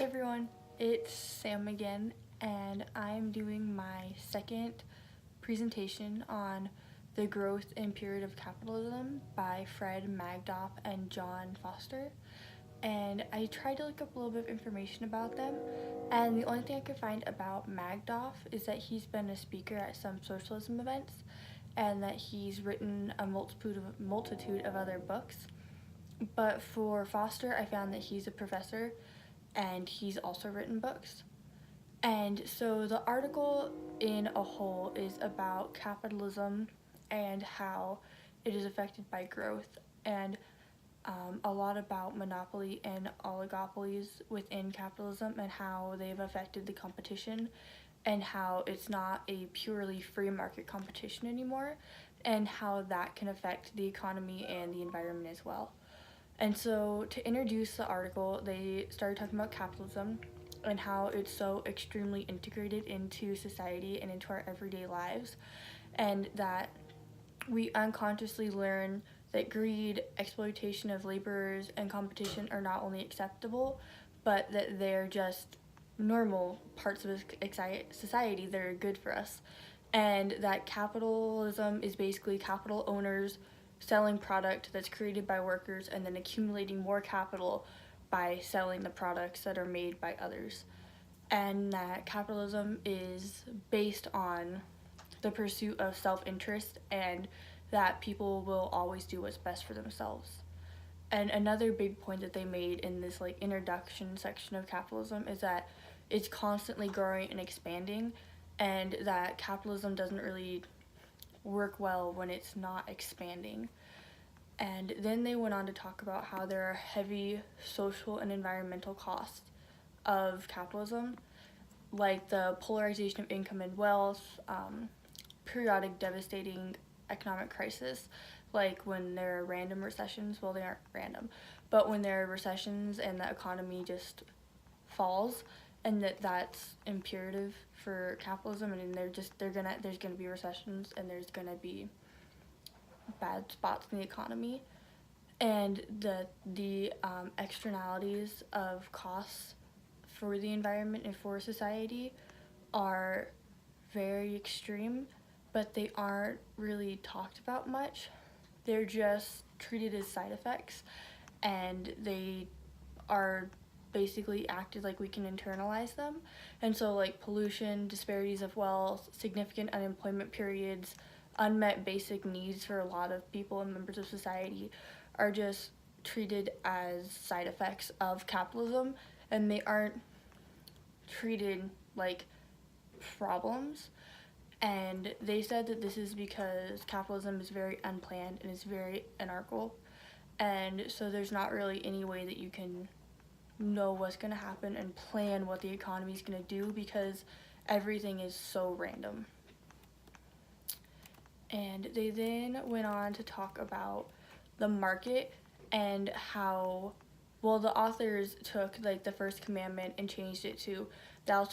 Hey everyone, it's Sam again, and I'm doing my second presentation on The Growth and Period of Capitalism by Fred Magdoff and John Foster. And I tried to look up a little bit of information about them, and the only thing I could find about Magdoff is that he's been a speaker at some socialism events, and that he's written a multitude of other books. But for Foster, I found that he's a professor and he's also written books. And so the article in a whole is about capitalism and how it is affected by growth, and a lot about monopoly and oligopolies within capitalism and how they've affected the competition, and how it's not a purely free market competition anymore, and how that can affect the economy and the environment as well. And so, to introduce the article, they started talking about capitalism and how it's so extremely integrated into society and into our everyday lives, and that we unconsciously learn that greed, exploitation of laborers, and competition are not only acceptable, but that they're just normal parts of society that are good for us. And that capitalism is basically capital owners selling product that's created by workers and then accumulating more capital by selling the products that are made by others. And that capitalism is based on the pursuit of self-interest, and that people will always do what's best for themselves. And another big point that they made in this introduction section of capitalism is that it's constantly growing and expanding, and that capitalism doesn't really work well when it's not expanding. And then they went on to talk about how there are heavy social and environmental costs of capitalism, like the polarization of income and wealth, periodic devastating economic crisis, like when there are random recessions. Well, they aren't random, but when there are recessions and the economy just falls, and that's imperative for capitalism, and there's gonna be recessions, and there's gonna be bad spots in the economy, and the externalities of costs for the environment and for society are very extreme, but they aren't really talked about much. They're just treated as side effects, and they are basically acted like we can internalize them. And so pollution, disparities of wealth, significant unemployment periods, unmet basic needs for a lot of people and members of society are just treated as side effects of capitalism, and they aren't treated like problems. And they said that this is because capitalism is very unplanned and is very anarchical, and so there's not really any way that you can know what's going to happen and plan what the economy is going to do, because everything is so random. And they then went on to talk about the market and how, well, the authors took the first commandment and changed it to thou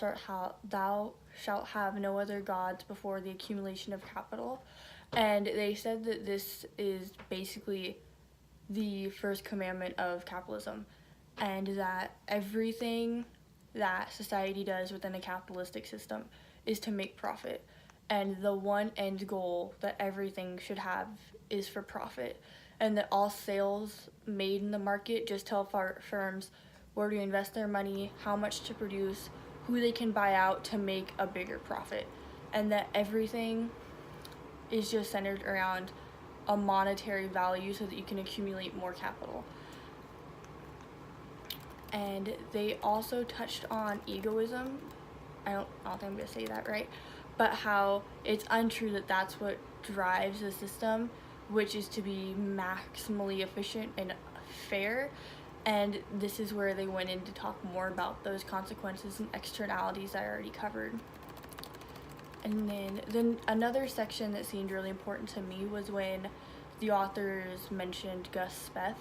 shalt have no other gods before the accumulation of capital. And they said that this is basically the first commandment of capitalism, and that everything that society does within a capitalistic system is to make profit, and the one end goal that everything should have is for profit, and that all sales made in the market just tell firms where to invest their money, how much to produce, who they can buy out to make a bigger profit, and that everything is just centered around a monetary value so that you can accumulate more capital. And they also touched on egoism. I don't think I'm gonna say that right, but how it's untrue that that's what drives the system, which is to be maximally efficient and fair. And this is where they went in to talk more about those consequences and externalities I already covered. And then another section that seemed really important to me was when the authors mentioned Gus Speth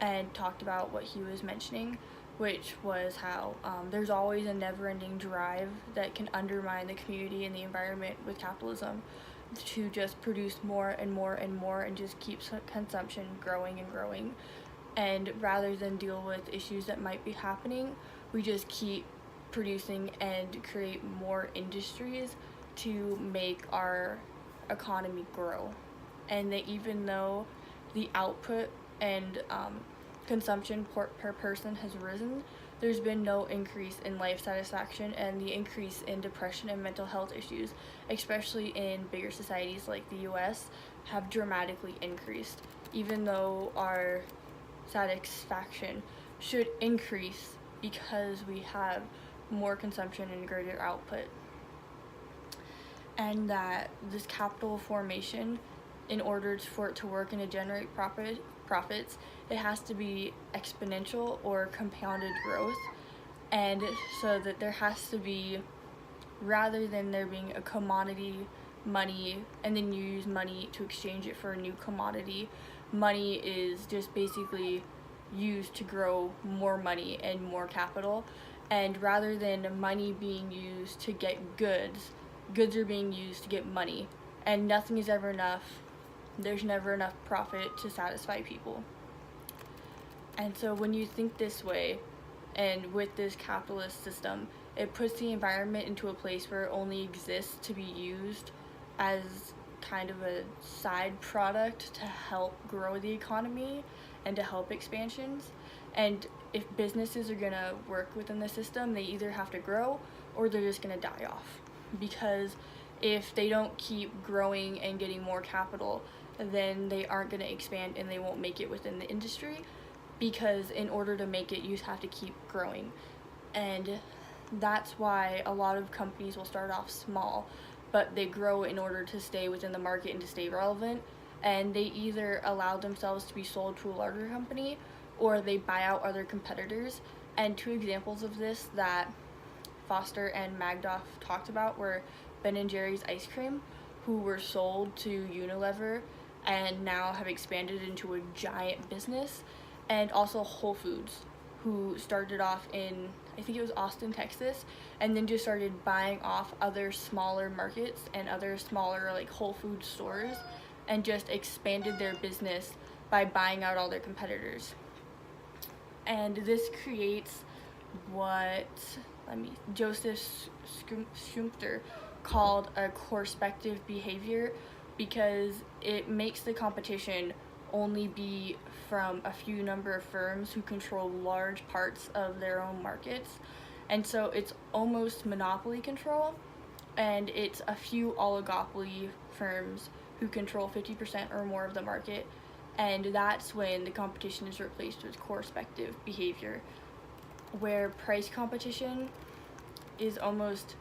and talked about what he was mentioning, which was how there's always a never-ending drive that can undermine the community and the environment with capitalism to just produce more and more and more and just keep consumption growing and growing. And rather than deal with issues that might be happening, we just keep producing and create more industries to make our economy grow. And that even though the output and consumption per person has risen, there's been no increase in life satisfaction, and the increase in depression and mental health issues, especially in bigger societies like the US, have dramatically increased, even though our satisfaction should increase because we have more consumption and greater output. And that this capital formation, in order for it to work and to generate profits, it has to be exponential or compounded growth. And so that there has to be, rather than there being a commodity, money, and then you use money to exchange it for a new commodity, money is just basically used to grow more money and more capital. And rather than money being used to get goods, goods are being used to get money. And nothing is ever enough. There's never enough profit to satisfy people. And so when you think this way, and with this capitalist system, it puts the environment into a place where it only exists to be used as kind of a side product to help grow the economy and to help expansions. And if businesses are gonna work within the system, they either have to grow or they're just gonna die off. Because if they don't keep growing and getting more capital, then they aren't gonna expand and they won't make it within the industry, because in order to make it, you have to keep growing. And that's why a lot of companies will start off small, but they grow in order to stay within the market and to stay relevant. And they either allow themselves to be sold to a larger company or they buy out other competitors. And two examples of this that Foster and Magdoff talked about were Ben & Jerry's ice cream, who were sold to Unilever and now have expanded into a giant business, and also Whole Foods, who started off in, I think it was Austin, Texas, and then just started buying off other smaller markets and other smaller like Whole Food stores, and just expanded their business by buying out all their competitors. And this creates what Joseph Schumpeter called a coercive behavior, because it makes the competition only be from a few number of firms who control large parts of their own markets. And so it's almost monopoly control, and it's a few oligopoly firms who control 50% or more of the market. And that's when the competition is replaced with coercive behavior, where price competition is almost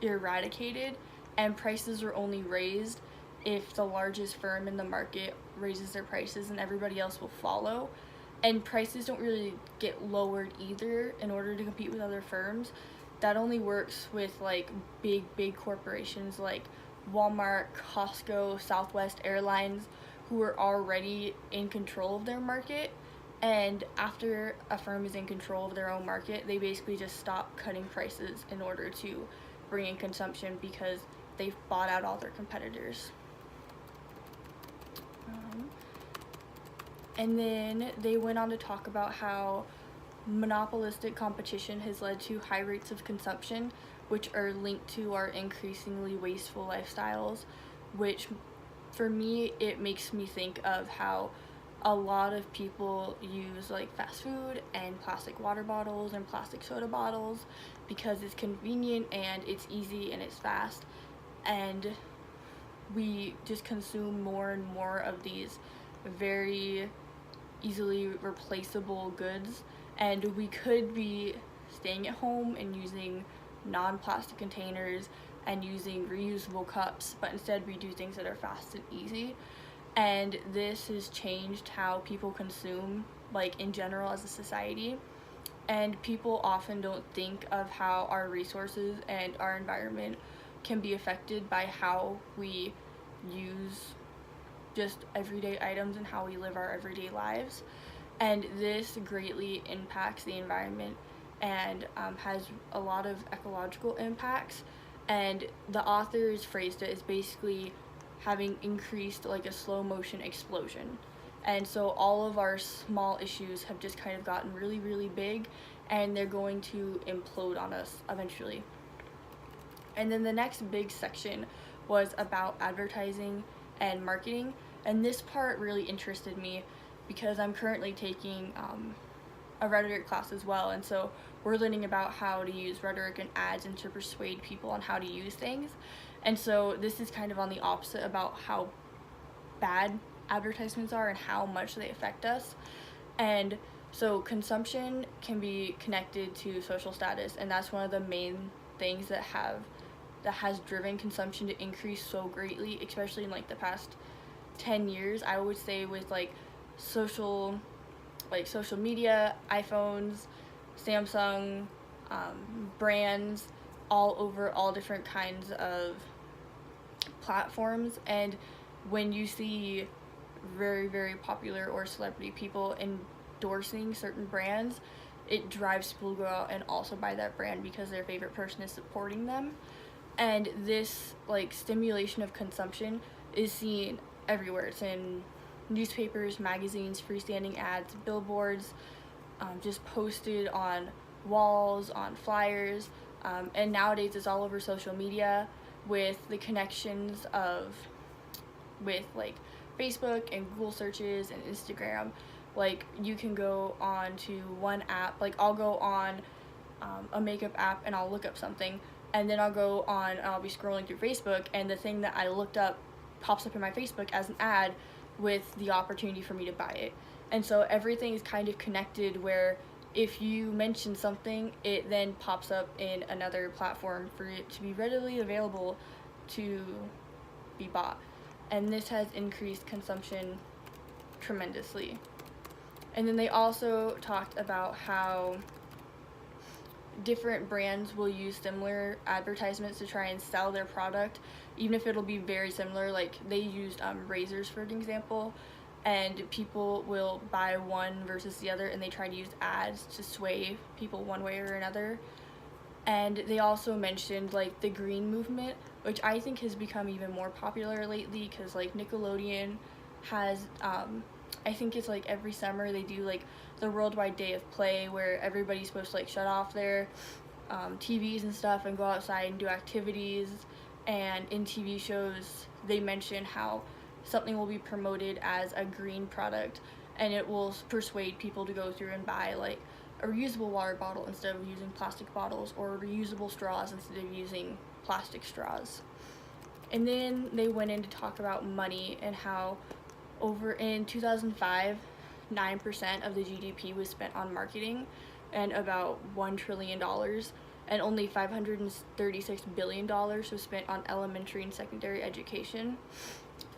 eradicated and prices are only raised if the largest firm in the market raises their prices and everybody else will follow. And prices don't really get lowered either in order to compete with other firms. That only works with like big corporations like Walmart, Costco, Southwest Airlines, who are already in control of their market. And after a firm is in control of their own market, they basically just stop cutting prices in order to bring in consumption because they've bought out all their competitors. And then they went on to talk about how monopolistic competition has led to high rates of consumption, which are linked to our increasingly wasteful lifestyles, which for me, it makes me think of how a lot of people use like fast food and plastic water bottles and plastic soda bottles because it's convenient and it's easy and it's fast, and we just consume more and more of these very easily replaceable goods, and we could be staying at home and using non-plastic containers and using reusable cups, but instead we do things that are fast and easy. And this has changed how people consume, like in general as a society. And people often don't think of how our resources and our environment can be affected by how we use just everyday items and how we live our everyday lives. And this greatly impacts the environment and has a lot of ecological impacts. And the authors phrased it as basically having increased like a slow motion explosion. And so all of our small issues have just kind of gotten really, really big, and they're going to implode on us eventually. And then the next big section was about advertising and marketing. And this part really interested me because I'm currently taking a rhetoric class as well. And so we're learning about how to use rhetoric and ads and to persuade people on how to use things. And so this is kind of on the opposite about how bad advertisements are and how much they affect us. And so consumption can be connected to social status, and that's one of the main things that has driven consumption to increase so greatly, especially in like the past 10 years. I would say with social media, iPhones, Samsung, brands all over all different kinds of platforms. And when you see very, very popular or celebrity people endorsing certain brands, it drives people to go out and also buy that brand because their favorite person is supporting them. And this stimulation of consumption is seen everywhere. It's in newspapers, magazines, freestanding ads, billboards, just posted on walls, on flyers, and nowadays it's all over social media with the connections with Facebook and Google searches and Instagram. You can go on to one app, I'll go on a makeup app and I'll look up something, and then I'll go on and I'll be scrolling through Facebook, and the thing that I looked up pops up in my Facebook as an ad with the opportunity for me to buy it. And so everything is kind of connected, where if you mention something, it then pops up in another platform for it to be readily available to be bought. And this has increased consumption tremendously. And then they also talked about how different brands will use similar advertisements to try and sell their product, even if it'll be very similar. They used razors for an example, and people will buy one versus the other, and they try to use ads to sway people one way or another. And they also mentioned the green movement, which I think has become even more popular lately, because Nickelodeon has I think it's every summer they do the Worldwide Day of Play, where everybody's supposed to shut off their TVs and stuff and go outside and do activities. And in TV shows they mention how something will be promoted as a green product, and it will persuade people to go through and buy a reusable water bottle instead of using plastic bottles, or reusable straws instead of using plastic straws. And then they went in to talk about money and how over in 2005, 9% of the GDP was spent on marketing, and about $1 trillion, and only $536 billion was spent on elementary and secondary education.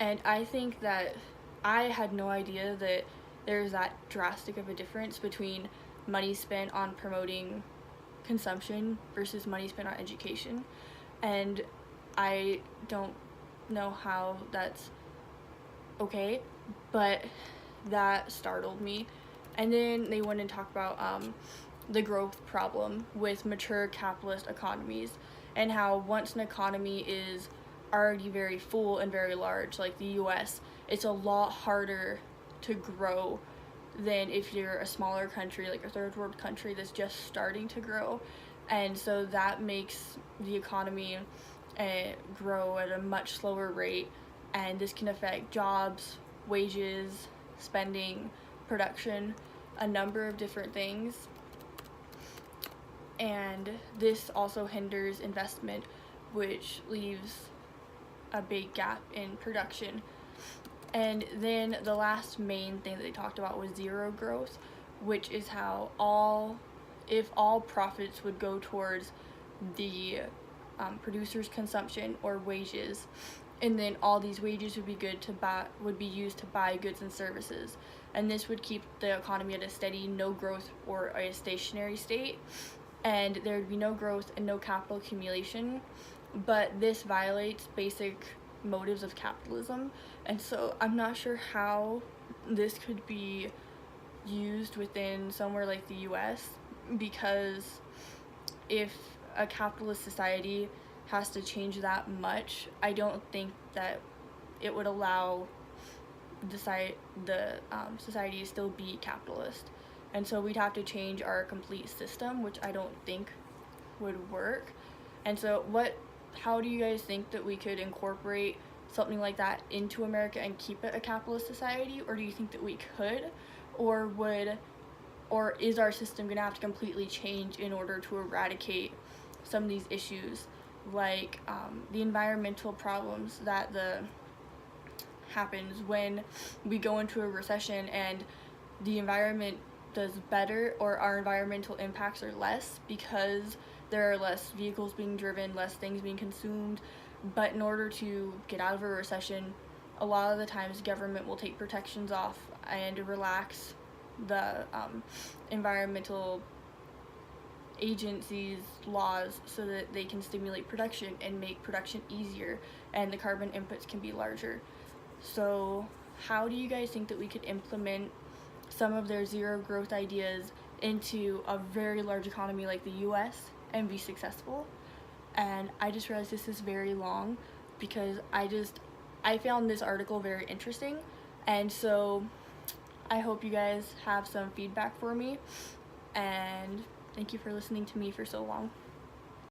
And I think that I had no idea that there's that drastic of a difference between money spent on promoting consumption versus money spent on education. And I don't know how that's okay, but that startled me. And then they went and talked about the growth problem with mature capitalist economies, and how once an economy is already very full and very large, like the US, it's a lot harder to grow than if you're a smaller country, like a third world country that's just starting to grow. And so that makes the economy grow at a much slower rate, and this can affect jobs, wages, spending, production, a number of different things. And this also hinders investment, which leaves a big gap in production. And then the last main thing that they talked about was zero growth, which is how if all profits would go towards the producer's consumption or wages, and then all these wages would be used to buy goods and services, and this would keep the economy at a steady, no growth or a stationary state, and there would be no growth and no capital accumulation. But this violates basic motives of capitalism, and so I'm not sure how this could be used within somewhere like the US, because if a capitalist society has to change that much, I don't think that it would allow society still be capitalist. And so we'd have to change our complete system, which I don't think would work. And so how do you guys think that we could incorporate something like that into America and keep it a capitalist society? Or do you think that we could? Or is our system going to have to completely change in order to eradicate some of these issues, like the environmental problems that happens when we go into a recession and the environment does better, or our environmental impacts are less because there are less vehicles being driven, less things being consumed. But in order to get out of a recession, a lot of the times government will take protections off and relax the environmental agencies' laws so that they can stimulate production and make production easier, and the carbon inputs can be larger. So how do you guys think that we could implement some of their zero growth ideas into a very large economy like the US and be successful? And I just realized this is very long because I found this article very interesting, and so I hope you guys have some feedback for me, and thank you for listening to me for so long.